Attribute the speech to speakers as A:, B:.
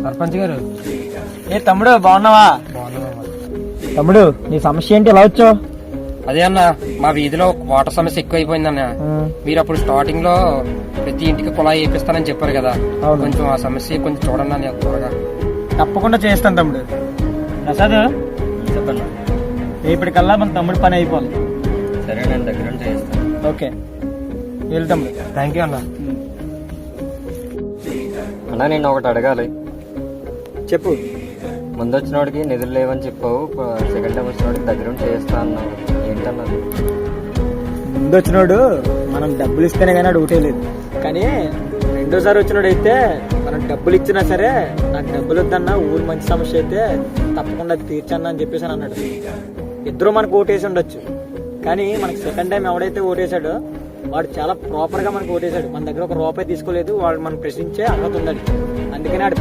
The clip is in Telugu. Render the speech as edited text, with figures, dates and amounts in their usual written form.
A: సర్పంచ్ గారు.
B: ఏ తమ్ముడు బాగున్నావా? తమ్ముడు నీ సమస్య ఏంటి, ఎలా వచ్చావు?
A: అదే అన్న, మా వీధిలో వాటర్ సమస్య ఎక్కువైపోయిందన్న. మీరు అప్పుడు స్టార్టింగ్ లో ప్రతి ఇంటికి కుళాయి వేపిస్తానని చెప్పారు కదా, కొంచెం ఆ సమస్య కొంచెం చూడండి అన్న త్వరగా.
B: తప్పకుండా చేస్తాను తమ్ముడు. ప్రసాద్
A: చెప్పండి.
B: రేపటికల్లా మన తమ్ముడు పని అయిపోవాలి.
A: సరే నేను దగ్గర చేస్తాను.
B: ఓకే వెళ్తాం.
A: థ్యాంక్ యూ అన్న.
C: అన్నా నేను ఒకటి అడగాలి.
B: చెప్పు.
C: ముందు వచ్చినోడికి నిధులు లేవని చెప్పావు, సెకండ్ టైం వచ్చినోడికి దగ్గర చేస్తా అన్నావు, ఏంటన్నది?
B: ముందు వచ్చినోడు మనం డబ్బులు ఇస్తేనే కానీ అడుగుతే లేదు, కానీ రెండోసారి వచ్చినోడు అయితే మనం డబ్బులు ఇచ్చినా సరే నాకు డబ్బులు వద్దన్నా, ఊరు మంచి సమస్య అయితే తప్పకుండా తీర్చన్నా అని చెప్పేసి అన్నాడు. ఇద్దరు మనకు ఓటేసి ఉండొచ్చు, కానీ మనకి సెకండ్ టైం ఎవడైతే ఓటేసాడో వాడు చాలా ప్రాపర్ గా మనకు ఓటేసాడు. మన దగ్గర ఒక రూపాయి తీసుకోలేదు, వాడు మనం ప్రశ్నించే అర్హత ఉండాలి. అందుకని